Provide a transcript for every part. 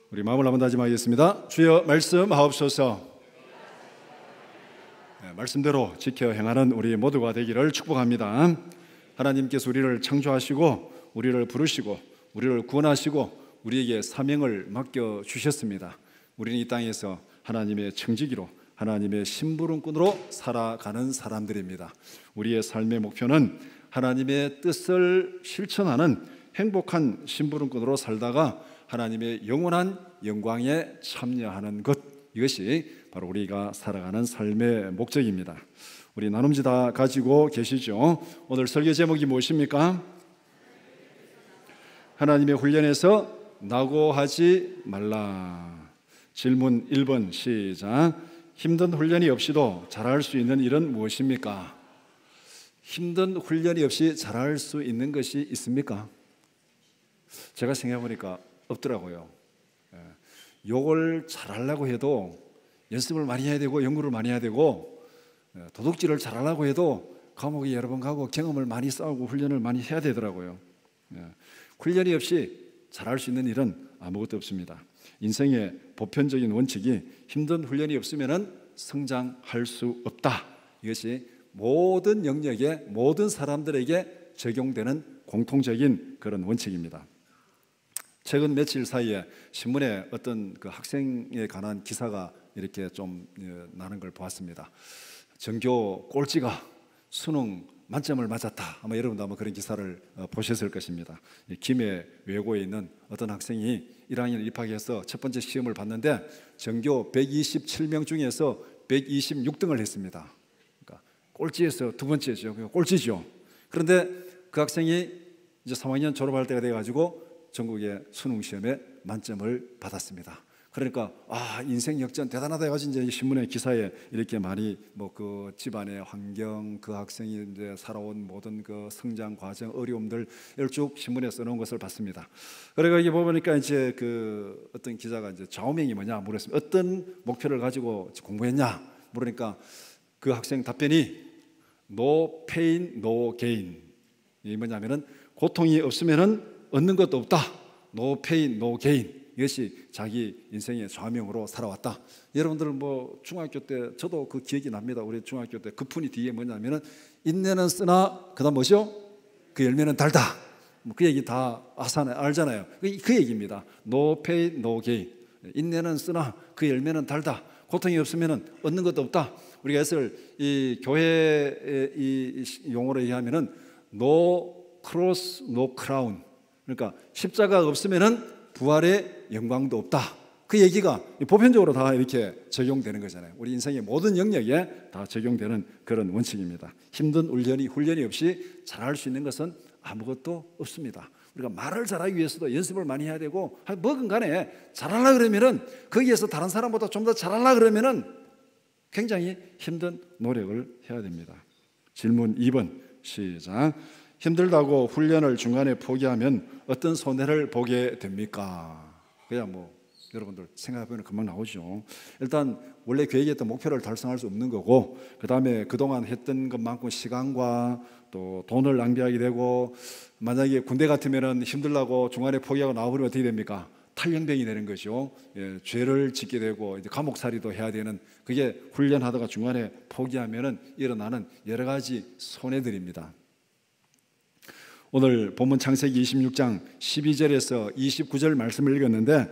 우리 마음을 한번 다짐하겠습니다. 주여 말씀하옵소서. 말씀대로 지켜 행하는 우리 모두가 되기를 축복합니다. 하나님께서 우리를 창조하시고 우리를 부르시고 우리를 구원하시고 우리에게 사명을 맡겨주셨습니다. 우리는 이 땅에서 하나님의 청지기로 하나님의 심부름꾼으로 살아가는 사람들입니다. 우리의 삶의 목표는 하나님의 뜻을 실천하는 행복한 심부름꾼으로 살다가 하나님의 영원한 영광에 참여하는 것, 이것이 바로 우리가 살아가는 삶의 목적입니다. 우리 나눔지 다 가지고 계시죠? 오늘 설교 제목이 무엇입니까? 하나님의 훈련에서 낙오하지 말라. 질문 1번 시작. 힘든 훈련이 없이도 잘할 수 있는 일은 무엇입니까? 힘든 훈련이 없이 잘할 수 있는 것이 있습니까? 제가 생각해보니까 없더라고요. 욕을 잘하려고 해도 연습을 많이 해야 되고 연구를 많이 해야 되고, 도둑질을 잘하려고 해도 감옥에 여러 번 가고 경험을 많이 쌓고 훈련을 많이 해야 되더라고요. 훈련이 없이 잘할 수 있는 일은 아무것도 없습니다. 인생의 보편적인 원칙이 힘든 훈련이 없으면 성장할 수 없다. 이것이 모든 영역에 모든 사람들에게 적용되는 공통적인 그런 원칙입니다. 최근 며칠 사이에 신문에 어떤 그 학생에 관한 기사가 이렇게 좀 나는 걸 보았습니다. 전교 꼴찌가 수능 만점을 맞았다. 아마 여러분도 아마 그런 기사를 보셨을 것입니다. 김해 외고에 있는 어떤 학생이 1학년 입학해서 첫 번째 시험을 봤는데 전교 127명 중에서 126등을 했습니다. 그러니까 꼴찌에서 두 번째죠. 꼴찌죠. 그런데 그 학생이 이제 3학년 졸업할 때가 돼가지고 전국의 수능 시험에 만점을 받았습니다. 그러니까 인생 역전 대단하다 해가지고 이제 신문의 기사에 이렇게 많이 그 집안의 환경, 그 학생이 이제 살아온 모든 그 성장 과정, 어려움들 이걸 쭉 신문에 써놓은 것을 봤습니다. 그러니까 이게 보니까 이제 그 어떤 기자가 이제 좌우명이 뭐냐 물었습니다. 어떤 목표를 가지고 공부했냐 물으니까 그 학생 답변이 No pain, no gain. 이 뭐냐면은 고통이 없으면은 얻는 것도 없다. No pain, no gain. 이것이 자기 인생의 좌명으로 살아왔다. 여러분들 중학교 때 저도 그 기억이 납니다. 우리 중학교 때 급훈이 뒤에 뭐냐면은 인내는 쓰나 그다음 뭐죠? 그 열매는 달다. 그 얘기 다 알잖아요. 그 얘기입니다. No pain, no gain. 인내는 쓰나 그 열매는 달다. 고통이 없으면은 얻는 것도 없다. 우리가 이것을 이 교회의 이 용어로 얘기하면은 No cross, no crown. 그러니까 십자가가 없으면은 부활의 영광도 없다. 그 얘기가 보편적으로 다 이렇게 적용되는 거잖아요. 우리 인생의 모든 영역에 다 적용되는 그런 원칙입니다. 힘든 훈련이 없이 잘할 수 있는 것은 아무것도 없습니다. 우리가 말을 잘하기 위해서도 연습을 많이 해야 되고, 뭐든 간에 잘하려고 그러면은 거기에서 다른 사람보다 좀 더 잘하려고 그러면은 굉장히 힘든 노력을 해야 됩니다. 질문 2번 시작. 힘들다고 훈련을 중간에 포기하면 어떤 손해를 보게 됩니까? 그냥 여러분들 생각해보면 금방 나오죠. 일단 원래 계획했던 목표를 달성할 수 없는 거고, 그 다음에 그동안 했던 것만큼 시간과 또 돈을 낭비하게 되고, 만약에 군대 같으면 힘들다고 중간에 포기하고 나와버리면 어떻게 됩니까? 탈영병이 되는 거죠. 죄를 짓게 되고 이제 감옥살이도 해야 되는, 그게 훈련하다가 중간에 포기하면 일어나는 여러 가지 손해들입니다. 오늘 본문 창세기 26장 12절에서 29절 말씀을 읽었는데,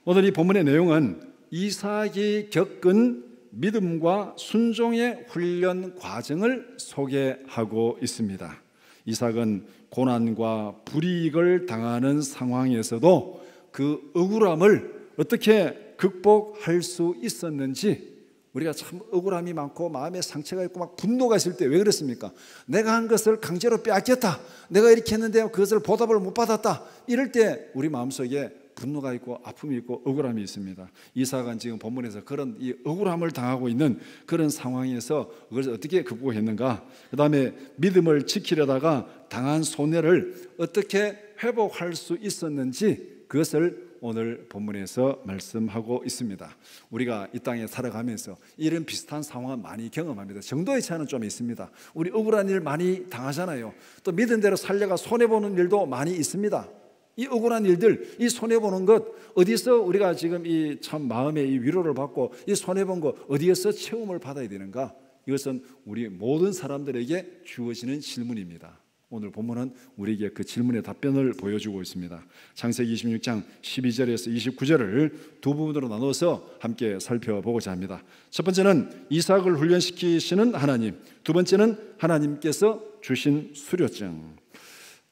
오늘 이 본문의 내용은 이삭이 겪은 믿음과 순종의 훈련 과정을 소개하고 있습니다. 이삭은 고난과 불이익을 당하는 상황에서도 그 억울함을 어떻게 극복할 수 있었는지, 우리가 참 억울함이 많고 마음에 상처가 있고 막 분노가 있을 때 왜 그렇습니까? 내가 한 것을 강제로 빼앗겼다. 내가 이렇게 했는데 그것을 보답을 못 받았다. 이럴 때 우리 마음속에 분노가 있고 아픔이 있고 억울함이 있습니다. 이삭은 지금 본문에서 그런 이 억울함을 당하고 있는 그런 상황에서 그것을 어떻게 극복했는가? 그 다음에 믿음을 지키려다가 당한 손해를 어떻게 회복할 수 있었는지, 그것을 오늘 본문에서 말씀하고 있습니다. 우리가 이 땅에 살아가면서 이런 비슷한 상황을 많이 경험합니다. 정도의 차이는 좀 있습니다. 우리 억울한 일 많이 당하잖아요. 또 믿은 대로 살려가 손해보는 일도 많이 있습니다. 이 억울한 일들, 이 손해보는 것, 어디서 우리가 지금 이 참 마음의 이 위로를 받고 이 손해본 것 어디에서 체험을 받아야 되는가? 이것은 우리 모든 사람들에게 주어지는 질문입니다. 오늘 본문은 우리에게 그 질문의 답변을 보여주고 있습니다. 창세기 26장 12절에서 29절을 두 부분으로 나눠서 함께 살펴보고자 합니다. 첫 번째는 이삭을 훈련시키시는 하나님, 두 번째는 하나님께서 주신 수료증.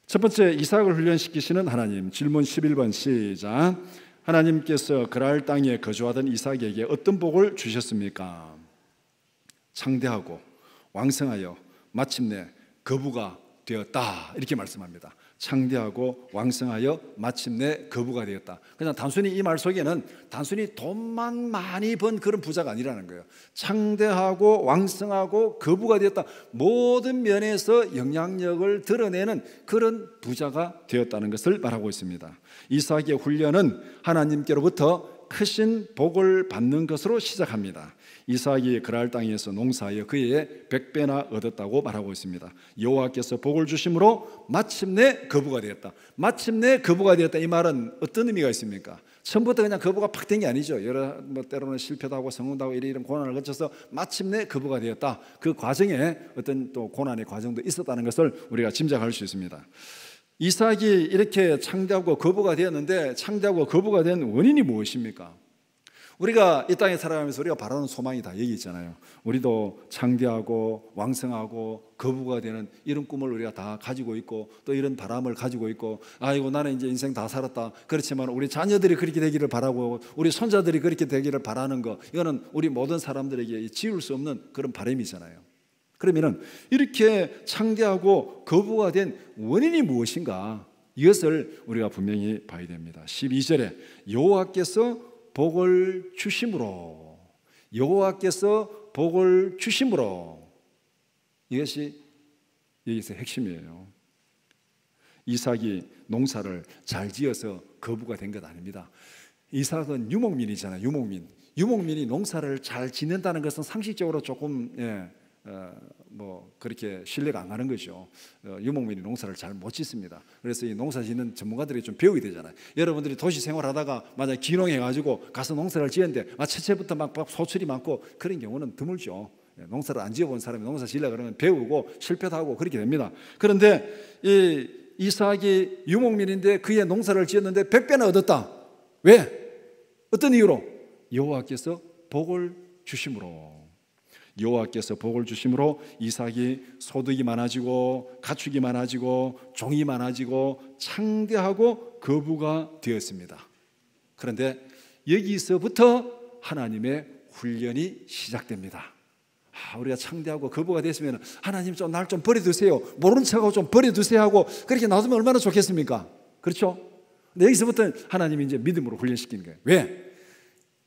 첫 번째, 이삭을 훈련시키시는 하나님. 질문 11번 시작. 하나님께서 그랄 땅에 거주하던 이삭에게 어떤 복을 주셨습니까? 창대하고 왕성하여 마침내 거부가 되었다, 이렇게 말씀합니다. 창대하고 왕성하여 마침내 거부가 되었다. 그냥 단순히 이 말 속에는 단순히 돈만 많이 번 그런 부자가 아니라는 거예요. 창대하고 왕성하고 거부가 되었다, 모든 면에서 영향력을 드러내는 그런 부자가 되었다는 것을 말하고 있습니다. 이삭의 훈련은 하나님께로부터 크신 복을 받는 것으로 시작합니다. 이삭이 그랄 땅에서 농사하여 그의 100배나 얻었다고 말하고 있습니다. 여호와께서 복을 주심으로 마침내 거부가 되었다. 마침내 거부가 되었다, 이 말은 어떤 의미가 있습니까? 처음부터 그냥 거부가 팍 된 게 아니죠. 때로는 실패도 하고 성공도 하고 이런 고난을 거쳐서 마침내 거부가 되었다. 그 과정에 어떤 또 고난의 과정도 있었다는 것을 우리가 짐작할 수 있습니다. 이삭이 이렇게 창대하고 거부가 되었는데, 창대하고 거부가 된 원인이 무엇입니까? 우리가 이 땅에 살아가면서 우리가 바라는 소망이 다 여기 있잖아요. 우리도 창대하고 왕성하고 거부가 되는 이런 꿈을 우리가 다 가지고 있고, 또 이런 바람을 가지고 있고, 아이고 나는 이제 인생 다 살았다. 그렇지만 우리 자녀들이 그렇게 되기를 바라고 우리 손자들이 그렇게 되기를 바라는 거, 이거는 우리 모든 사람들에게 지울 수 없는 그런 바람이잖아요. 그러면은 이렇게 창대하고 거부가 된 원인이 무엇인가? 이것을 우리가 분명히 봐야 됩니다. 12절에 여호와께서 복을 주심으로, 여호와께서 복을 주심으로, 이것이 여기서 핵심이에요. 이삭이 농사를 잘 지어서 거부가 된 것 아닙니다. 이삭은 유목민이잖아요. 유목민이 농사를 잘 짓는다는 것은 상식적으로 조금 그렇게 신뢰가 안 가는 거죠. 유목민이 농사를 잘 못 짓습니다. 그래서 이 농사 짓는 전문가들이 좀 배우게 되잖아요. 여러분들이 도시 생활하다가 만약 귀농해가지고 가서 농사를 지었는데 첫째부터 막 소출이 많고 그런 경우는 드물죠. 농사를 안 지어본 사람이 농사 지으려고 그러면 배우고 실패도 하고 그렇게 됩니다. 그런데 이 이삭이 유목민인데 그의 농사를 지었는데 100배나 얻었다. 왜? 어떤 이유로? 여호와께서 복을 주심으로. 여호와께서 복을 주심으로 이삭이 소득이 많아지고 가축이 많아지고 종이 많아지고 창대하고 거부가 되었습니다. 그런데 여기서부터 하나님의 훈련이 시작됩니다. 우리가 창대하고 거부가 됐으면 하나님 좀 날 좀 버려두세요, 모르는 척하고 좀 버려두세요 하고 그렇게 놔두면 얼마나 좋겠습니까? 그렇죠? 근데 여기서부터 하나님이 이제 믿음으로 훈련시키는 거예요. 왜?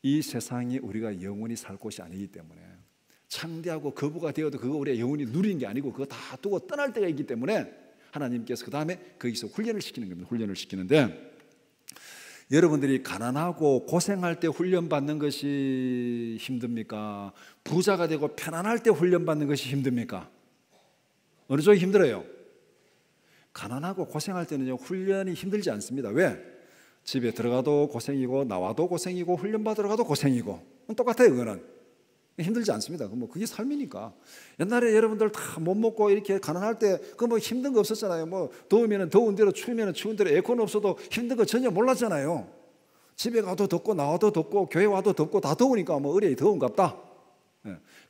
이 세상이 우리가 영원히 살 곳이 아니기 때문에. 창대하고 거부가 되어도 그거 우리가 영원히 누리는 게 아니고 그거 다 두고 떠날 때가 있기 때문에 하나님께서 그 다음에 거기서 훈련을 시키는 겁니다. 훈련을 시키는데, 여러분들이 가난하고 고생할 때 훈련받는 것이 힘듭니까? 부자가 되고 편안할 때 훈련받는 것이 힘듭니까? 어느 쪽이 힘들어요? 가난하고 고생할 때는요, 훈련이 힘들지 않습니다. 왜? 집에 들어가도 고생이고 나와도 고생이고 훈련받으러 가도 고생이고 똑같아요. 그거는 힘들지 않습니다. 그게 삶이니까. 옛날에 여러분들 다 못 먹고 이렇게 가난할 때 힘든 거 없었잖아요. 더우면 더운 대로, 추우면 추운 대로 에어컨 없어도 힘든 거 전혀 몰랐잖아요. 집에 가도 덥고 나와도 덥고 교회 와도 덥고 다 더우니까 의뢰이 더운갑다.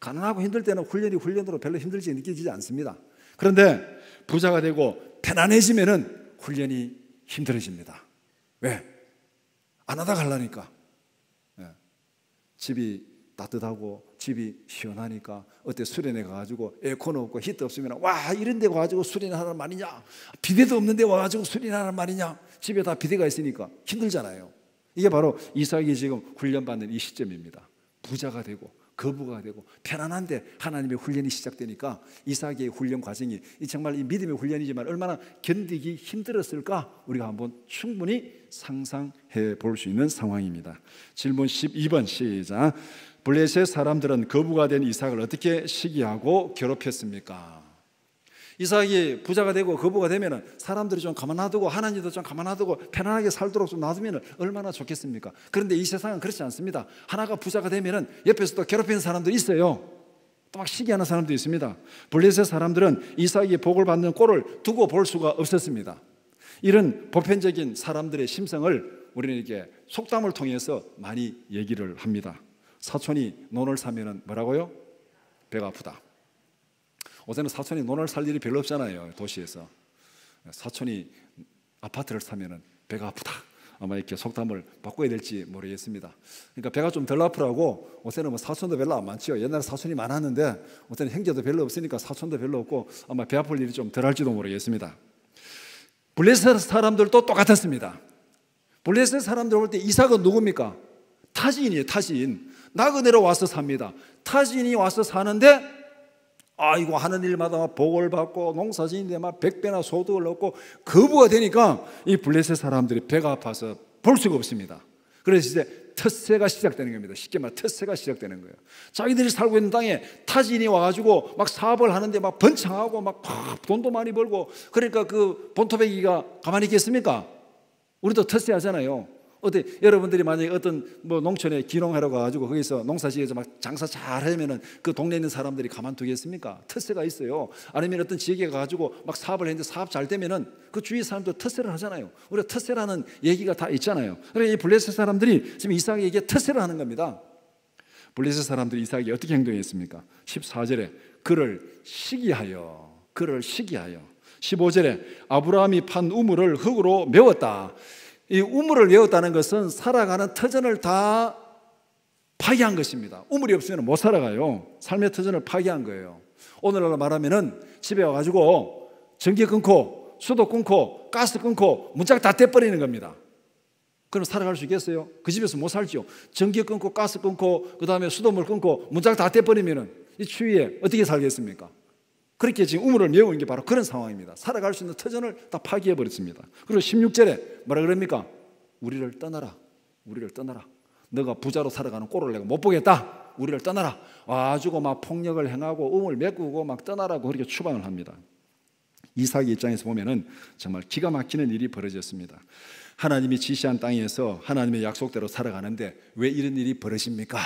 가난하고 힘들 때는 훈련으로 별로 힘들지 느껴지지 않습니다. 그런데 부자가 되고 편안해지면은 훈련이 힘들어집니다. 왜? 안 하다 갈라니까. 집이 따뜻하고 집이 시원하니까 어때 수련회 가가지고 에어컨 없고 히터 없으면 와 이런 데 와가지고 수련회 하란 말이냐, 비대도 없는 데 와가지고 수련회 하란 말이냐, 집에 다 비대가 있으니까 힘들잖아요. 이게 바로 이삭이 지금 훈련받는 이 시점입니다. 부자가 되고 거부가 되고 편안한데 하나님의 훈련이 시작되니까 이삭의 훈련 과정이 정말 이 믿음의 훈련이지만 얼마나 견디기 힘들었을까 우리가 한번 충분히 상상해 볼 수 있는 상황입니다. 질문 12번 시작. 블레셋 사람들은 거부가 된 이삭을 어떻게 시기하고 괴롭혔습니까? 이삭이 부자가 되고 거부가 되면 사람들이 좀 가만 놔두고 하나님도 좀 가만 놔두고 편안하게 살도록 좀 놔두면 얼마나 좋겠습니까? 그런데 이 세상은 그렇지 않습니다. 하나가 부자가 되면 옆에서 또 괴롭히는 사람들이 있어요. 또 막 시기하는 사람도 있습니다. 블레셋 사람들은 이삭이 복을 받는 꼴을 두고 볼 수가 없었습니다. 이런 보편적인 사람들의 심성을 우리는 이렇게 속담을 통해서 많이 얘기를 합니다. 사촌이 논을 사면은 뭐라고요? 배가 아프다. 요새는 사촌이 논을 살 일이 별로 없잖아요. 도시에서. 사촌이 아파트를 사면은 배가 아프다. 아마 이렇게 속담을 바꿔야 될지 모르겠습니다. 그러니까 배가 좀 덜 아프라고 요새는 뭐 사촌도 별로 안 많죠. 옛날에 사촌이 많았는데 요새는 형제도 별로 없으니까 사촌도 별로 없고 아마 배 아플 일이 좀 덜 할지도 모르겠습니다. 블레셋 사람들도 똑같았습니다. 블레셋 사람들 볼 때 이삭은 누굽니까? 타지인이에요. 타지인. 나그네로 와서 삽니다. 타지인이 와서 사는데 이거 하는 일마다 막 복을 받고 농사지는데 막 100배나 소득을 얻고 거부가 되니까 이 블레셋 사람들이 배가 아파서 볼 수가 없습니다. 그래서 이제 텃세가 시작되는 겁니다. 쉽게 말해 텃세가 시작되는 거예요. 자기들이 살고 있는 땅에 타지인이 와가지고 막 사업을 하는데 막 번창하고 막 돈도 많이 벌고 그러니까 그 본토배기가 가만히 있겠습니까? 우리도 텃세 하잖아요. 어때 여러분들이 만약에 어떤 뭐 농촌에 기농하러 가가지고 거기서 농사지어서 막 장사 잘 하면은 그 동네에 있는 사람들이 가만두겠습니까? 텃세가 있어요. 아니면 어떤 지역에 가가지고 막 사업을 했는데 사업 잘 되면은 그 주위 사람도 텃세를 하잖아요. 우리가 텃세라는 얘기가 다 있잖아요. 그래서 이 블레셋 사람들이 지금 이삭에게 텃세를 하는 겁니다. 블레셋 사람들이 이삭에게 어떻게 행동했습니까? 14절에 그를 시기하여 15절에 아브라함이 판 우물을 흙으로 메웠다. 이 우물을 메웠다는 것은 살아가는 터전을 다 파괴한 것입니다. 우물이 없으면 못 살아가요. 삶의 터전을 파괴한 거예요. 오늘날로 말하면은 집에 와가지고 전기 끊고 수도 끊고 가스 끊고 문짝 다 떼버리는 겁니다. 그럼 살아갈 수 있겠어요? 그 집에서 못 살죠. 전기 끊고 가스 끊고 그 다음에 수도물 끊고 문짝 다 떼버리면은 이 추위에 어떻게 살겠습니까? 그렇게 지금 우물을 메우는 게 바로 그런 상황입니다. 살아갈 수 있는 터전을 다 파괴해버렸습니다. 그리고 16절에 뭐라 그럽니까? 우리를 떠나라. 너가 부자로 살아가는 꼴을 내가 못 보겠다. 우리를 떠나라. 와가지고 막 폭력을 행하고 음을 메꾸고 막 떠나라고 그렇게 추방을 합니다. 이삭의 입장에서 보면은 정말 기가 막히는 일이 벌어졌습니다. 하나님이 지시한 땅에서 하나님의 약속대로 살아가는데 왜 이런 일이 벌어집니까?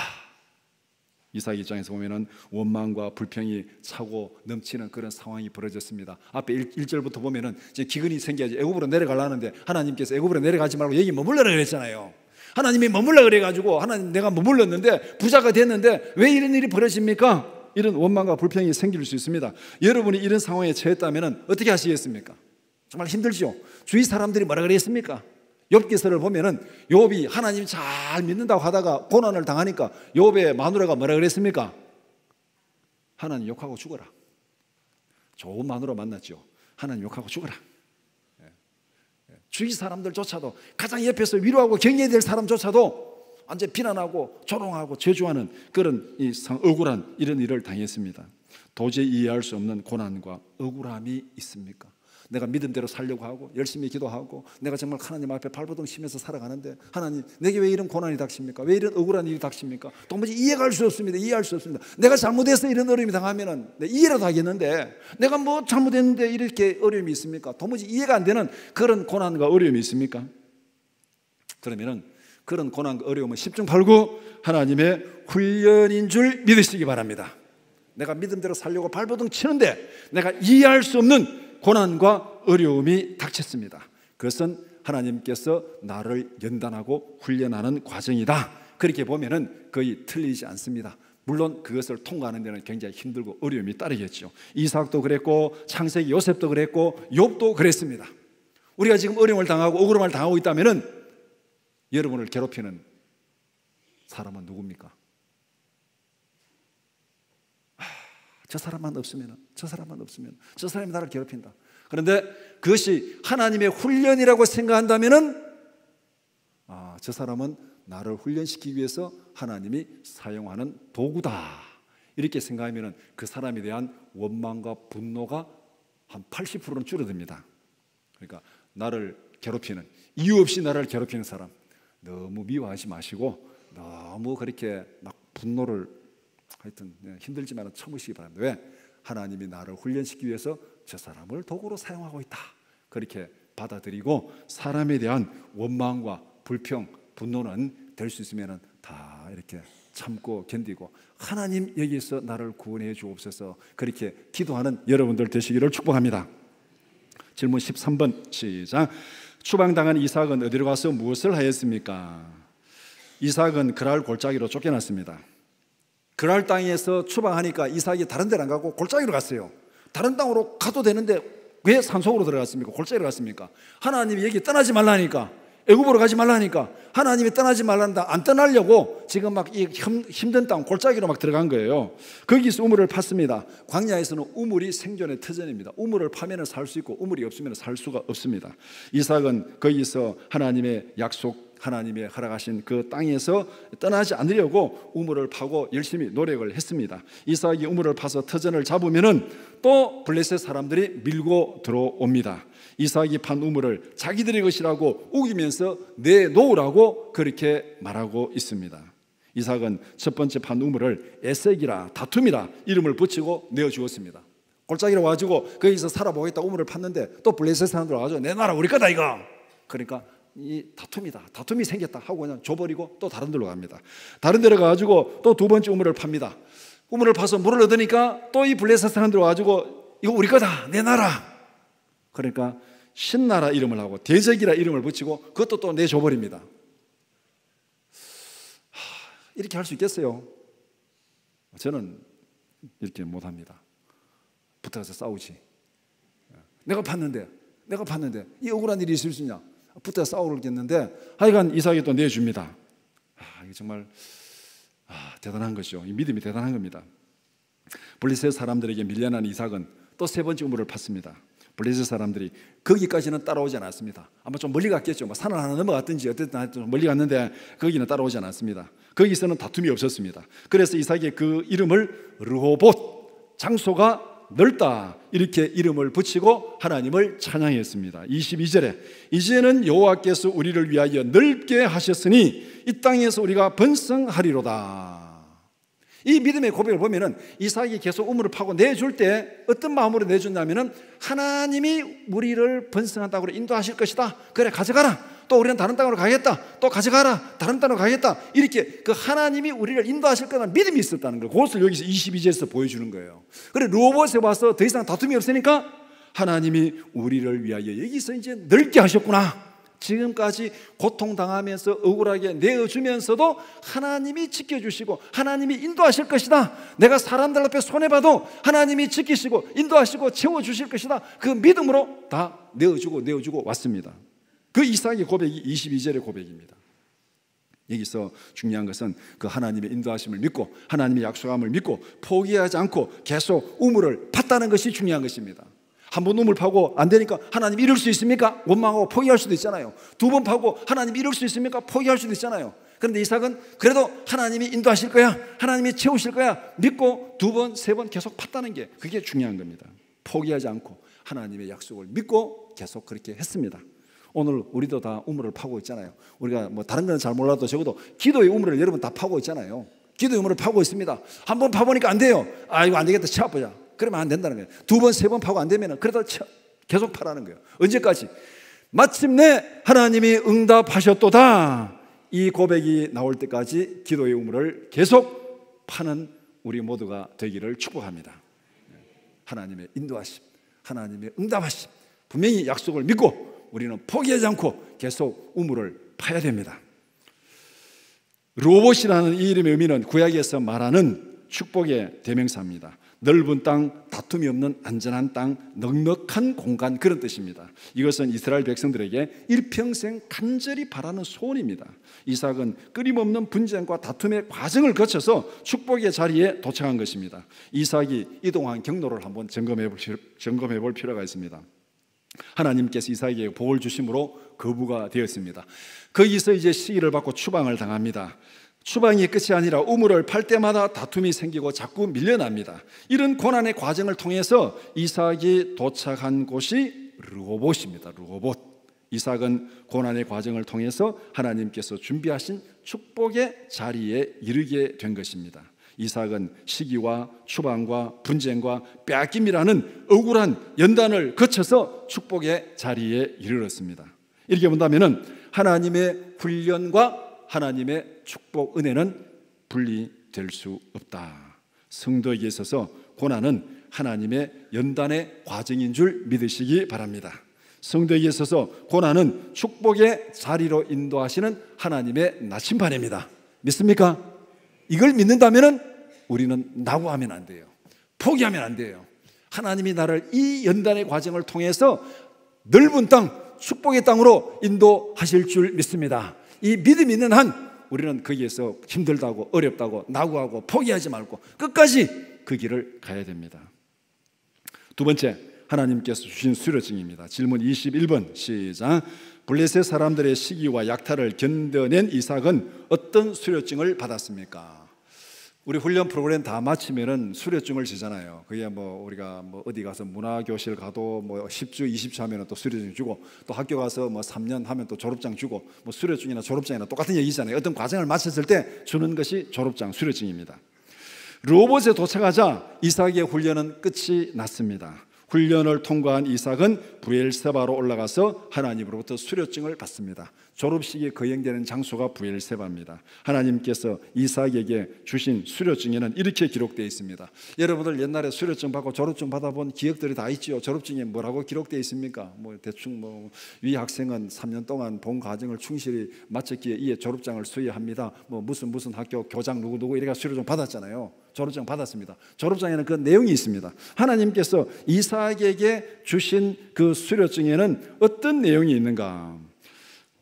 이삭 입장에서 보면은 원망과 불평이 차고 넘치는 그런 상황이 벌어졌습니다. 앞에 1절부터 보면은 이제 기근이 생겨야지 애굽으로 내려가려는데 하나님께서 애굽으로 내려가지 말고 여기 머물러라 그랬잖아요. 하나님이 머물러 그래가지고 하나님 내가 머물렀는데 부자가 됐는데 왜 이런 일이 벌어집니까? 이런 원망과 불평이 생길 수 있습니다. 여러분이 이런 상황에 처했다면 어떻게 하시겠습니까? 정말 힘들죠. 주위 사람들이 뭐라 그랬습니까? 욥기서를 보면은 욥이 하나님 잘 믿는다고 하다가 고난을 당하니까 욥의 마누라가 뭐라 그랬습니까? 하나님 욕하고 죽어라. 좋은 마누라 만났죠. 하나님 욕하고 죽어라. 주위 사람들조차도 가장 옆에서 위로하고 격려해야 될 사람조차도 완전 비난하고 조롱하고 저주하는 그런 억울한 이런 일을 당했습니다. 도저히 이해할 수 없는 고난과 억울함이 있습니까? 내가 믿음대로 살려고 하고 열심히 기도하고 내가 정말 하나님 앞에 발버둥 치면서 살아가는데 하나님 내게 왜 이런 고난이 닥칩니까? 왜 이런 억울한 일이 닥칩니까? 도무지 이해할 수 없습니다. 이해할 수 없습니다. 내가 잘못해서 이런 어려움이 당하면은 이해라도 하겠는데 내가 뭐 잘못했는데 이렇게 어려움이 있습니까? 도무지 이해가 안 되는 그런 고난과 어려움이 있습니까? 그러면은 그런 고난과 어려움은 10중 8구 하나님의 훈련인 줄 믿으시기 바랍니다. 내가 믿음대로 살려고 발버둥 치는데 내가 이해할 수 없는 고난과 어려움이 닥쳤습니다. 그것은 하나님께서 나를 연단하고 훈련하는 과정이다. 그렇게 보면은 거의 틀리지 않습니다. 물론 그것을 통과하는 데는 굉장히 힘들고 어려움이 따르겠죠. 이삭도 그랬고 창세기 요셉도 그랬고 욥도 그랬습니다. 우리가 지금 어려움을 당하고 억울함을 당하고 있다면은 여러분을 괴롭히는 사람은 누굽니까? 저 사람만 없으면 저 사람이 나를 괴롭힌다. 그런데 그것이 하나님의 훈련이라고 생각한다면은 저 사람은 나를 훈련시키기 위해서 하나님이 사용하는 도구다. 이렇게 생각하면은 그 사람에 대한 원망과 분노가 한 80%는 줄어듭니다. 그러니까 나를 괴롭히는 이유 없이 나를 괴롭히는 사람 너무 미워하지 마시고 너무 그렇게 막 분노를 하여튼 힘들지만 참으시기 바랍니다. 왜? 하나님이 나를 훈련시키기 위해서 저 사람을 도구로 사용하고 있다, 그렇게 받아들이고 사람에 대한 원망과 불평, 분노는 될 수 있으면 다 이렇게 참고 견디고 하나님 여기서 나를 구원해 주옵소서, 그렇게 기도하는 여러분들 되시기를 축복합니다. 질문 13번 시작. 추방당한 이삭은 어디로 가서 무엇을 하였습니까? 이삭은 그랄 골짜기로 쫓겨났습니다. 그랄 땅에서 추방하니까 이삭이 다른 데를 안 가고 골짜기로 갔어요. 다른 땅으로 가도 되는데 왜 산속으로 들어갔습니까? 골짜기로 갔습니까? 하나님이 여기 떠나지 말라니까, 애굽으로 가지 말라니까 하나님이 떠나지 말란다. 안 떠나려고 지금 막 이 힘든 땅 골짜기로 막 들어간 거예요. 거기서 우물을 팠습니다. 광야에서는 우물이 생존의 터전입니다. 우물을 파면 살 수 있고 우물이 없으면 살 수가 없습니다. 이삭은 거기서 하나님의 약속, 하나님의 허락하신 그 땅에서 떠나지 않으려고 우물을 파고 열심히 노력을 했습니다. 이삭이 우물을 파서 터전을 잡으면은 또 블레셋 사람들이 밀고 들어옵니다. 이삭이 판 우물을 자기들의 것이라고 우기면서 내놓으라고 그렇게 말하고 있습니다. 이삭은 첫 번째 판 우물을 에색이라, 다툼이라 이름을 붙이고 내어주었습니다. 골짜기로 와가지고 거기서 살아보겠다 우물을 팠는데 또 블레셋 사람들 와가지고 내놔라, 우리 거다 이거. 그러니까 이 다툼이다, 다툼이 생겼다 하고 그냥 줘버리고 또 다른 데로 갑니다. 다른 데로 가가지고 또 두 번째 우물을 팝니다. 우물을 파서 물을 얻으니까 또 이 블레셋 사람들 와가지고 이거 우리 거다, 내놔라. 그러니까 신나라 이름을 하고 대적이라 이름을 붙이고 그것도 또 내줘버립니다. 이렇게 할 수 있겠어요? 저는 이렇게 못합니다. 붙어서 싸우지. 내가 팠는데 이 억울한 일이 있을 수 있냐? 붙어서 싸우겠는데 하여간 이삭이 또 내줍니다. 이게 정말 대단한 것이죠. 이 믿음이 대단한 겁니다. 블레셋 사람들에게 밀려난 이삭은 또 세 번째 우물을 팠습니다. 블레셋 사람들이 거기까지는 따라오지 않았습니다. 아마 좀 멀리 갔겠죠. 뭐 산을 하나 넘어갔든지 어쨌든 좀 멀리 갔는데 거기는 따라오지 않았습니다. 거기서는 다툼이 없었습니다. 그래서 이삭이 그 이름을 르호봇, 장소가 넓다, 이렇게 이름을 붙이고 하나님을 찬양했습니다. 22절에 이제는 여호와께서 우리를 위하여 넓게 하셨으니 이 땅에서 우리가 번성하리로다. 이 믿음의 고백을 보면은 이삭이 계속 우물을 파고 내줄 때 어떤 마음으로 내준다면은 하나님이 우리를 번성한 땅으로 인도하실 것이다. 그래, 가져가라. 또 우리는 다른 땅으로 가겠다. 또 가져가라. 다른 땅으로 가겠다. 이렇게 그 하나님이 우리를 인도하실 거라는 믿음이 있었다는 거예요. 그것을 여기서 22절에서 보여주는 거예요. 그래, 르호봇에 와서 더 이상 다툼이 없으니까 하나님이 우리를 위하여 여기서 이제 넓게 하셨구나. 지금까지 고통당하면서 억울하게 내어주면서도 하나님이 지켜주시고 하나님이 인도하실 것이다. 내가 사람들 앞에 손해봐도 하나님이 지키시고 인도하시고 채워주실 것이다. 그 믿음으로 다 내어주고 왔습니다. 그 이삭의 고백이 22절의 고백입니다. 여기서 중요한 것은 그 하나님의 인도하심을 믿고 하나님의 약속함을 믿고 포기하지 않고 계속 우물을 팠다는 것이 중요한 것입니다. 한 번 우물 파고 안 되니까 하나님 이룰 수 있습니까? 원망하고 포기할 수도 있잖아요. 두 번 파고 하나님 이룰 수 있습니까? 포기할 수도 있잖아요. 그런데 이삭은 그래도 하나님이 인도하실 거야, 하나님이 채우실 거야 믿고 두 번, 세 번 계속 팠다는 게 그게 중요한 겁니다. 포기하지 않고 하나님의 약속을 믿고 계속 그렇게 했습니다. 오늘 우리도 다 우물을 파고 있잖아요. 우리가 뭐 다른 건 잘 몰라도 적어도 기도의 우물을 여러분 다 파고 있잖아요. 기도의 우물을 파고 있습니다. 한 번 파보니까 안 돼요. 이거 안 되겠다, 쳐보자. 그러면 안 된다는 거예요. 두 번, 세 번 파고 안 되면 그래도 계속 파라는 거예요. 언제까지? 마침내 하나님이 응답하셨도다. 이 고백이 나올 때까지 기도의 우물을 계속 파는 우리 모두가 되기를 축복합니다. 하나님의 인도하심, 하나님의 응답하심, 분명히 약속을 믿고 우리는 포기하지 않고 계속 우물을 파야 됩니다. 르호봇이라는 이 이름의 의미는 구약에서 말하는 축복의 대명사입니다. 넓은 땅, 다툼이 없는 안전한 땅, 넉넉한 공간, 그런 뜻입니다. 이것은 이스라엘 백성들에게 일평생 간절히 바라는 소원입니다. 이삭은 끊임없는 분쟁과 다툼의 과정을 거쳐서 축복의 자리에 도착한 것입니다. 이삭이 이동한 경로를 한번 점검해 볼 필요가 있습니다. 하나님께서 이삭에게 복을 주심으로 거부가 되었습니다. 거기서 이제 시기를 받고 추방을 당합니다. 추방이 끝이 아니라 우물을 팔 때마다 다툼이 생기고 자꾸 밀려납니다. 이런 고난의 과정을 통해서 이삭이 도착한 곳이 르호봇입니다. 르호봇. 이삭은 고난의 과정을 통해서 하나님께서 준비하신 축복의 자리에 이르게 된 것입니다. 이삭은 시기와 추방과 분쟁과 빼앗김이라는 억울한 연단을 거쳐서 축복의 자리에 이르렀습니다. 이렇게 본다면 하나님의 훈련과 하나님의 축복 은혜는 분리될 수 없다. 성도에게 있어서 고난은 하나님의 연단의 과정인 줄 믿으시기 바랍니다. 성도에게 있어서 고난은 축복의 자리로 인도하시는 하나님의 나침반입니다. 믿습니까? 이걸 믿는다면 우리는 낙오하면 안 돼요. 포기하면 안 돼요. 하나님이 나를 이 연단의 과정을 통해서 넓은 땅, 축복의 땅으로 인도하실 줄 믿습니다. 이 믿음이 있는 한 우리는 거기에서 힘들다고 어렵다고 낙오하고 포기하지 말고 끝까지 그 길을 가야 됩니다. 두 번째, 하나님께서 주신 수료증입니다. 질문 21번 시작. 블레셋 사람들의 시기와 약탈을 견뎌낸 이삭은 어떤 수료증을 받았습니까? 우리 훈련 프로그램 다 마치면은 수료증을 주잖아요. 그게 뭐 우리가 뭐 어디 가서 문화교실 가도 뭐 10주, 20주 하면은 또 수료증 주고, 또 학교 가서 뭐 3년 하면 또 졸업장 주고, 뭐 수료증이나 졸업장이나 똑같은 얘기잖아요. 어떤 과정을 마쳤을 때 주는 것이 졸업장, 수료증입니다. 르호봇에 도착하자 이삭의 훈련은 끝이 났습니다. 훈련을 통과한 이삭은 브엘세바로 올라가서 하나님으로부터 수료증을 받습니다. 졸업식이 거행되는 장소가 브엘세바입니다. 하나님께서 이삭에게 주신 수료증에는 이렇게 기록되어 있습니다. 여러분들 옛날에 수료증 받고 졸업증 받아본 기억들이 다 있죠. 졸업증에 뭐라고 기록되어 있습니까? 뭐 대충 위 학생은 3년 동안 본 과정을 충실히 마쳤기에 이에 졸업장을 수여합니다. 뭐 무슨 학교 교장 누구 이래가 수료증 받았잖아요. 졸업장 받았습니다. 졸업장에는 그 내용이 있습니다. 하나님께서 이삭에게 주신 그 수료증에는 어떤 내용이 있는가?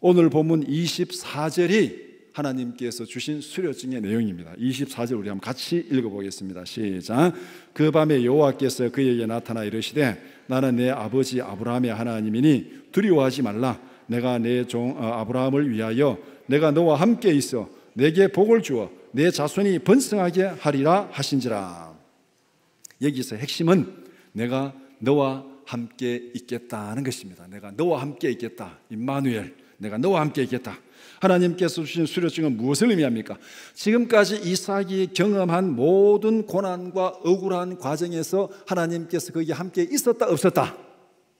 오늘 본문 24절이 하나님께서 주신 수료증의 내용입니다. 24절 우리 한번 같이 읽어보겠습니다. 시작. 그 밤에 여호와께서 그에게 나타나 이르시되 나는 내 아버지 아브라함의 하나님이니 두려워하지 말라. 내가 내 종 아브라함을 위하여 내가 너와 함께 있어 내게 복을 주어 내 자손이 번성하게 하리라 하신지라. 여기서 핵심은 내가 너와 함께 있겠다는 것입니다. 내가 너와 함께 있겠다. 임마누엘, 내가 너와 함께 있겠다. 하나님께서 주신 수료증은 무엇을 의미합니까? 지금까지 이삭이 경험한 모든 고난과 억울한 과정에서 하나님께서 거기에 함께 있었다 없었다?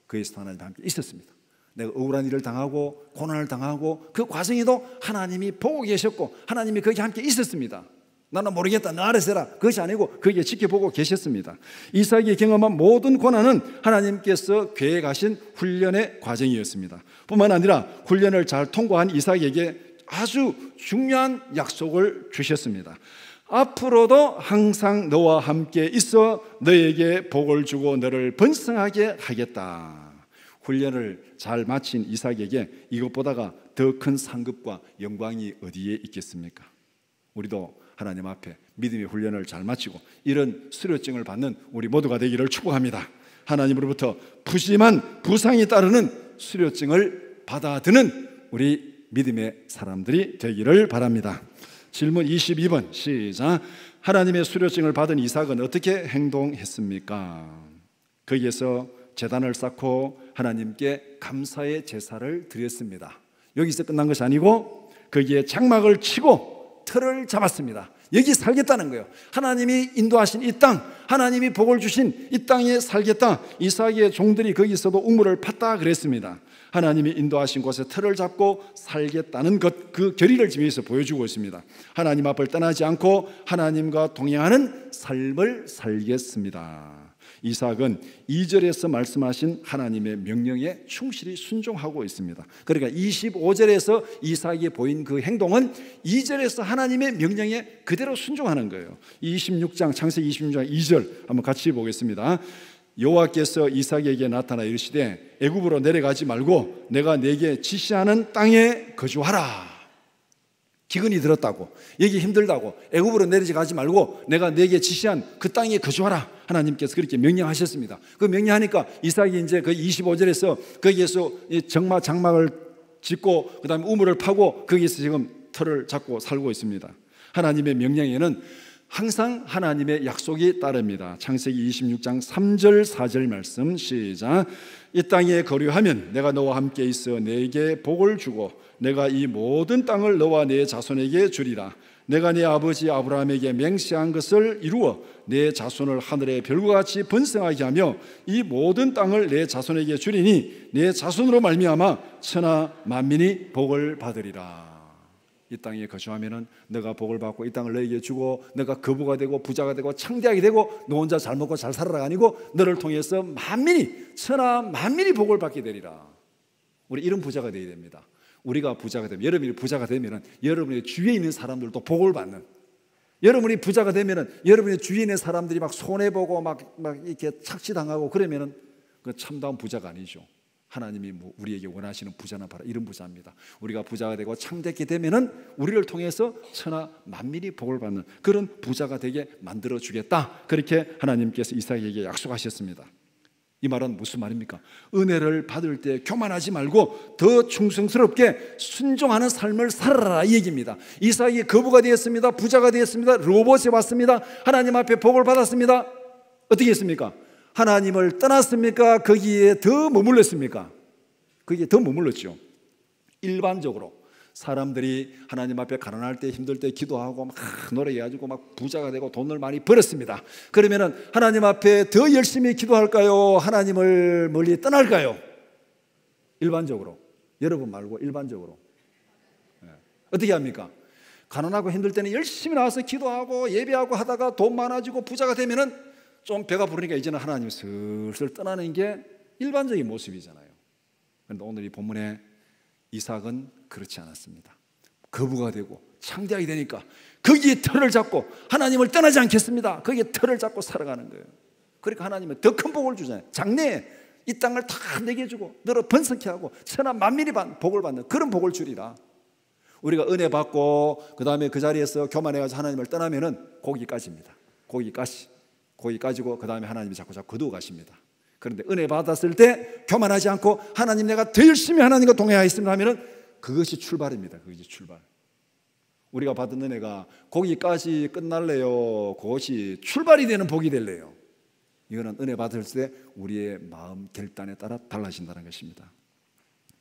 거기서 하나님과 함께 있었습니다. 내가 억울한 일을 당하고 고난을 당하고 그 과정에도 하나님이 보고 계셨고 하나님이 거기에 함께 있었습니다. 나는 모르겠다, 너 알아서 해라. 그것이 아니고 거기에 지켜보고 계셨습니다. 이삭이 경험한 모든 고난은 하나님께서 계획하신 훈련의 과정이었습니다. 뿐만 아니라 훈련을 잘 통과한 이삭에게 아주 중요한 약속을 주셨습니다. 앞으로도 항상 너와 함께 있어 너에게 복을 주고 너를 번성하게 하겠다. 훈련을 잘 마친 이삭에게 이것보다가 더 큰 상급과 영광이 어디에 있겠습니까? 우리도 하나님 앞에 믿음의 훈련을 잘 마치고 이런 수료증을 받는 우리 모두가 되기를 축복합니다. 하나님으로부터 푸짐한 부상이 따르는 수료증을 받아드는 우리 믿음의 사람들이 되기를 바랍니다. 질문 22번 시작. 하나님의 수료증을 받은 이삭은 어떻게 행동했습니까? 거기에서 제단을 쌓고 하나님께 감사의 제사를 드렸습니다. 여기서 끝난 것이 아니고 거기에 장막을 치고 틀을 잡았습니다. 여기 살겠다는 거예요. 하나님이 인도하신 이 땅, 하나님이 복을 주신 이 땅에 살겠다. 이삭의 종들이 거기서도 우물을 팠다 그랬습니다. 하나님이 인도하신 곳에 틀을 잡고 살겠다는 것, 그 결의를 지금 여기서 보여주고 있습니다. 하나님 앞을 떠나지 않고 하나님과 동행하는 삶을 살겠습니다. 이삭은 2절에서 말씀하신 하나님의 명령에 충실히 순종하고 있습니다. 그러니까 25절에서 이삭이 보인 그 행동은 2절에서 하나님의 명령에 그대로 순종하는 거예요. 26장 창세기 26장 2절 한번 같이 보겠습니다. 여호와께서 이삭에게 나타나 이르시되 애굽으로 내려가지 말고 내가 내게 지시하는 땅에 거주하라. 기근이 들었다고, 여기 힘들다고 애굽으로 내려가지 말고 내가 내게 지시한 그 땅에 거주하라. 하나님께서 그렇게 명령하셨습니다. 그 명령하니까 이삭이 이제 그 25절에서 거기에서 장막을 짓고 그 다음에 우물을 파고 거기에서 지금 틀을 잡고 살고 있습니다. 하나님의 명령에는 항상 하나님의 약속이 따릅니다. 창세기 26장 3절 4절 말씀 시작. 이 땅에 거류하면 내가 너와 함께 있어 네게 복을 주고 내가 이 모든 땅을 너와 네 자손에게 주리라. 내가 네 아버지 아브라함에게 맹세한 것을 이루어 네 자손을 하늘의 별과 같이 번성하게 하며 이 모든 땅을 네 자손에게 주리니 네 자손으로 말미암아 천하 만민이 복을 받으리라. 이 땅에 거주하면은 너가 복을 받고 이 땅을 너에게 주고 너가 거부가 되고 부자가 되고 창대하게 되고 너 혼자 잘 먹고 잘 살아가 아니고 너를 통해서 만민이 천하 만민이 복을 받게 되리라. 우리 이런 부자가 되어야 됩니다. 우리가 부자가 되면, 여러분이 부자가 되면은 여러분의 주위에 있는 사람들도 복을 받는, 여러분이 부자가 되면은 여러분의 주위에 있는 사람들이 막 손해보고 막 이렇게 착취당하고 그러면은 그 참다운 부자가 아니죠. 하나님이 뭐 우리에게 원하시는 부자나 바라 이런 부자입니다. 우리가 부자가 되고 창대하게 되면은 우리를 통해서 천하 만민이 복을 받는 그런 부자가 되게 만들어 주겠다. 그렇게 하나님께서 이삭에게 약속하셨습니다. 이 말은 무슨 말입니까? 은혜를 받을 때 교만하지 말고 더 충성스럽게 순종하는 삶을 살아라 이 얘기입니다. 이삭이 거부가 되었습니다. 부자가 되었습니다. 로봇에 왔습니다. 하나님 앞에 복을 받았습니다. 어떻게 했습니까? 하나님을 떠났습니까? 거기에 더 머물렀습니까? 거기에 더 머물렀죠. 일반적으로 사람들이 하나님 앞에 가난할 때 힘들 때 기도하고 막 노래해가지고 막 부자가 되고 돈을 많이 벌었습니다. 그러면은 하나님 앞에 더 열심히 기도할까요? 하나님을 멀리 떠날까요? 일반적으로, 여러분 말고 일반적으로 어떻게 합니까? 가난하고 힘들 때는 열심히 나와서 기도하고 예배하고 하다가 돈 많아지고 부자가 되면은 좀 배가 부르니까 이제는 하나님 슬슬 떠나는 게 일반적인 모습이잖아요. 그런데 오늘 이 본문에 이삭은 그렇지 않았습니다. 거부가 되고 창대하게 되니까 거기에 털을 잡고 하나님을 떠나지 않겠습니다. 거기에 털을 잡고 살아가는 거예요. 그러니까 하나님은 더 큰 복을 주잖아요. 장래에 이 땅을 다 내게 주고 너를 번성케 하고 천하 만민이 복을 받는 그런 복을 주리라. 우리가 은혜 받고 그 다음에 그 자리에서 교만해가지고 하나님을 떠나면은 거기까지입니다. 거기 가지고 그 다음에 하나님이 자꾸 거두어 가십니다. 그런데 은혜 받았을 때 교만하지 않고 하나님 내가 더 열심히 하나님과 동행하겠습니다 하면은 그것이 출발입니다. 그것이 출발. 우리가 받은 은혜가 거기까지 끝날래요? 그것이 출발이 되는 복이 될래요? 이거는 은혜 받을 때 우리의 마음 결단에 따라 달라진다는 것입니다.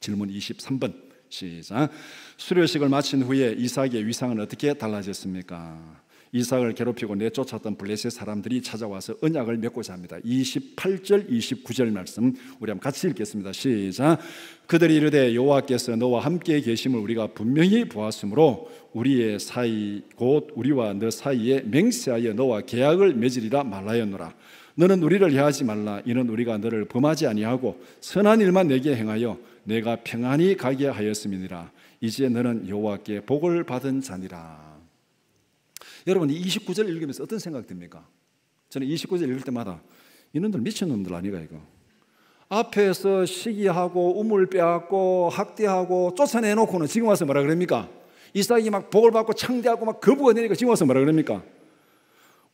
질문 23번 시작. 수료식을 마친 후에 이삭의 위상은 어떻게 달라졌습니까? 이삭을 괴롭히고 내쫓았던 블레셋 사람들이 찾아와서 언약을 맺고자 합니다. 28절 29절 말씀 우리 한번 같이 읽겠습니다. 시작. 그들이 이르되 여호와께서 너와 함께 계심을 우리가 분명히 보았으므로 우리의 사이 곧 우리와 너 사이에 맹세하여 너와 계약을 맺으리라 말하였노라. 너는 우리를 해하지 말라. 이는 우리가 너를 범하지 아니하고 선한 일만 내게 행하여 내가 평안히 가게 하였음이니라. 이제 너는 여호와께 복을 받은 자니라. 여러분 이 29절 읽으면서 어떤 생각 듭니까? 저는 29절 읽을 때마다 이놈들 미친놈들 아니가 이거. 앞에서 시기하고 우물 빼앗고 학대하고 쫓아내놓고는 지금 와서 뭐라 그럽니까? 이삭이 막 복을 받고 창대하고 막 거부가 되니까 지금 와서 뭐라 그럽니까?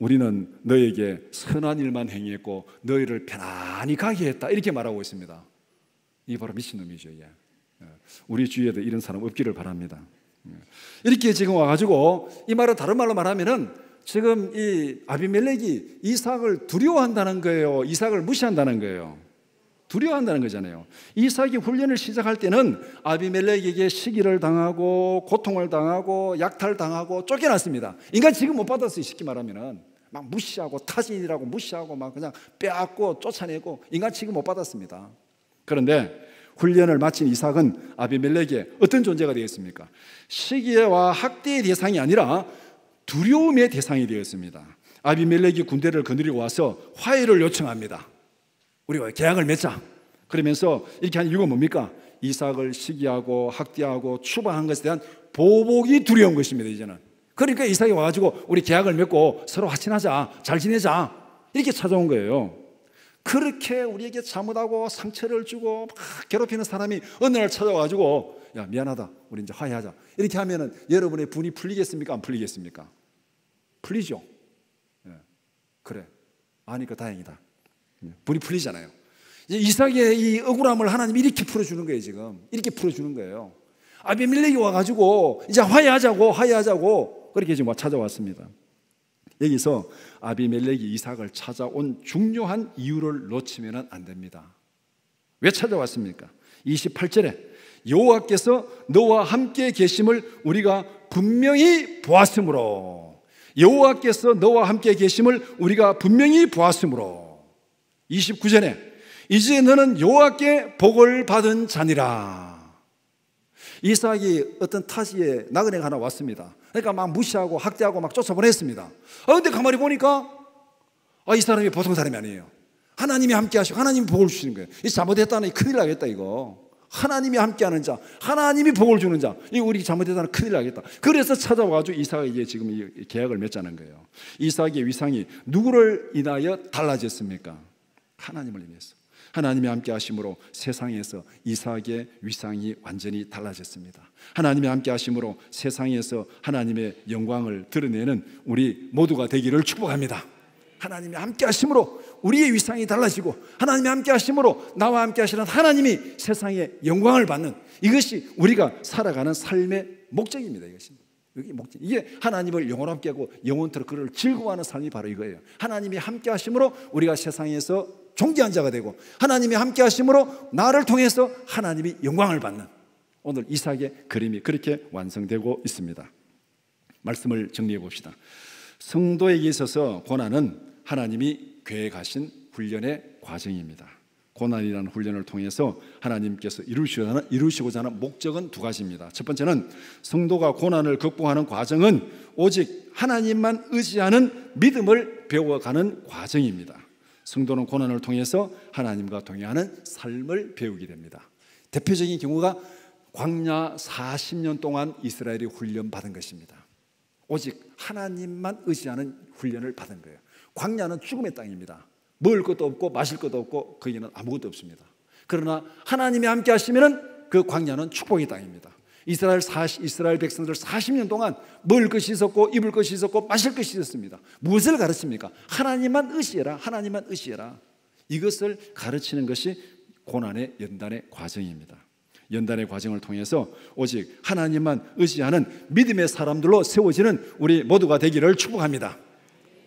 우리는 너에게 선한 일만 행했고 너희를 편안히 가게 했다 이렇게 말하고 있습니다. 이게 바로 미친놈이죠. 이게. 우리 주위에도 이런 사람 없기를 바랍니다. 이렇게 지금 와가지고 이 말은 다른 말로 말하면은 지금 이 아비멜렉이 이삭을 두려워한다는 거예요. 이삭을 무시한다는 거예요. 두려워한다는 거잖아요. 이삭이 훈련을 시작할 때는 아비멜렉에게 시기를 당하고 고통을 당하고 약탈당하고 쫓겨났습니다. 인간 지금 못 받았어요. 쉽게 말하면은 막 무시하고 타진이라고 무시하고 막 그냥 빼앗고 쫓아내고 인간 지금 못 받았습니다. 그런데 훈련을 마친 이삭은 아비멜렉의 어떤 존재가 되었습니까? 시기와 학대의 대상이 아니라 두려움의 대상이 되었습니다. 아비멜렉이 군대를 거느리고 와서 화해를 요청합니다. 우리가 계약을 맺자. 그러면서 이렇게 한 이유가 뭡니까? 이삭을 시기하고 학대하고 추방한 것에 대한 보복이 두려운 것입니다. 이제는. 그러니까 이삭이 와가지고 우리 계약을 맺고 서로 화친하자, 잘 지내자 이렇게 찾아온 거예요. 그렇게 우리에게 잘못하고 상처를 주고 막 괴롭히는 사람이 어느 날 찾아와가지고 야 미안하다 우리 이제 화해하자 이렇게 하면은 여러분의 분이 풀리겠습니까? 안 풀리겠습니까? 풀리죠. 예. 그래 아니까 다행이다. 분이 풀리잖아요. 이삭의 이 억울함을 하나님이 이렇게 풀어주는 거예요. 지금 이렇게 풀어주는 거예요. 아비멜렉이 와가지고 이제 화해하자고 그렇게 지금 찾아왔습니다. 여기서 아비멜렉이 이삭을 찾아온 중요한 이유를 놓치면 안 됩니다. 왜 찾아왔습니까? 28절에 여호와께서 너와 함께 계심을 우리가 분명히 보았으므로, 여호와께서 너와 함께 계심을 우리가 분명히 보았으므로. 29절에 이제 너는 여호와께 복을 받은 자니라. 이삭이 어떤 타지에 나그네가 하나 왔습니다. 그러니까 막 무시하고 학대하고 막 쫓아보냈습니다. 근데 가만히 보니까 이 사람이 보통 사람이 아니에요. 하나님이 함께 하시고 하나님이 복을 주시는 거예요. 이 잘못했다는 큰일 나겠다 이거. 하나님이 함께하는 자, 하나님이 복을 주는 자, 이 우리 잘못했다는 큰일 나겠다. 그래서 찾아와가지고 이삭에게 지금 이 계약을 맺자는 거예요. 이삭의 위상이 누구를 인하여 달라졌습니까? 하나님을 인해서. 하나님이 함께 하심으로 세상에서 이삭의 위상이 완전히 달라졌습니다. 하나님이 함께 하심으로 세상에서 하나님의 영광을 드러내는 우리 모두가 되기를 축복합니다. 하나님이 함께 하심으로 우리의 위상이 달라지고, 하나님이 함께 하심으로 나와 함께 하시는 하나님이 세상에 영광을 받는, 이것이 우리가 살아가는 삶의 목적입니다. 이게 목적. 이게 하나님을 영원하게 하고 영원토록 그를 즐거워하는 삶이 바로 이거예요. 하나님이 함께 하심으로 우리가 세상에서 존귀한 자가 되고, 하나님이 함께 하심으로 나를 통해서 하나님이 영광을 받는, 오늘 이삭의 그림이 그렇게 완성되고 있습니다. 말씀을 정리해 봅시다. 성도에게 있어서 고난은 하나님이 계획하신 훈련의 과정입니다. 고난이라는 훈련을 통해서 하나님께서 이루시고자 하는 목적은 두 가지입니다. 첫 번째는 성도가 고난을 극복하는 과정은 오직 하나님만 의지하는 믿음을 배워가는 과정입니다. 성도는 고난을 통해서 하나님과 동행하는 삶을 배우게 됩니다. 대표적인 경우가 광야 40년 동안 이스라엘이 훈련받은 것입니다. 오직 하나님만 의지하는 훈련을 받은 거예요. 광야는 죽음의 땅입니다. 먹을 것도 없고 마실 것도 없고 거기는 아무것도 없습니다. 그러나 하나님이 함께 하시면 그 광야는 축복의 땅입니다. 이스라엘 백성들 40년 동안 먹을 것이 있었고 입을 것이 있었고 마실 것이 있었습니다. 무엇을 가르칩니까? 하나님만 의지해라, 하나님만 의지해라. 이것을 가르치는 것이 고난의 연단의 과정입니다. 연단의 과정을 통해서 오직 하나님만 의지하는 믿음의 사람들로 세워지는 우리 모두가 되기를 축복합니다.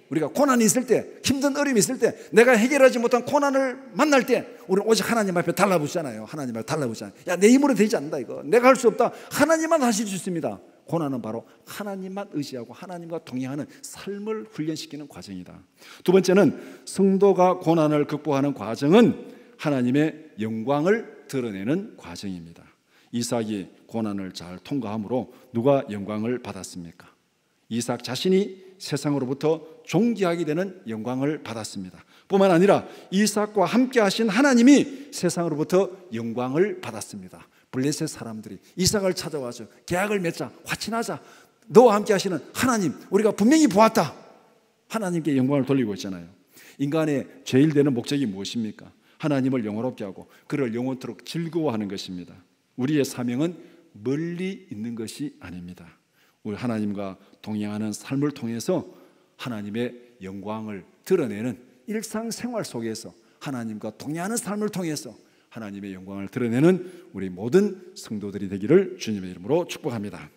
우리가 고난이 있을 때, 힘든 어려움이 있을 때, 내가 해결하지 못한 고난을 만날 때 우리는 오직 하나님 앞에 달라붙잖아요. 하나님 앞에 달라붙잖아요. 야, 내 힘으로 되지 않는다 이거. 내가 할 수 없다. 하나님만 하실 수 있습니다. 고난은 바로 하나님만 의지하고 하나님과 동행하는 삶을 훈련시키는 과정이다. 두 번째는 성도가 고난을 극복하는 과정은 하나님의 영광을 드러내는 과정입니다. 이삭이 고난을 잘 통과함으로 누가 영광을 받았습니까? 이삭 자신이 세상으로부터 존귀하게 되는 영광을 받았습니다. 뿐만 아니라 이삭과 함께 하신 하나님이 세상으로부터 영광을 받았습니다. 블레셋 사람들이 이삭을 찾아와서 계약을 맺자, 화친하자, 너와 함께 하시는 하나님 우리가 분명히 보았다. 하나님께 영광을 돌리고 있잖아요. 인간의 제일 되는 목적이 무엇입니까? 하나님을 영원롭게 하고 그를 영원토록 즐거워하는 것입니다. 우리의 사명은 멀리 있는 것이 아닙니다. 우리 하나님과 동행하는 삶을 통해서 하나님의 영광을 드러내는 일상생활 속에서 하나님과 동행하는 삶을 통해서 하나님의 영광을 드러내는 우리 모든 성도들이 되기를 주님의 이름으로 축복합니다.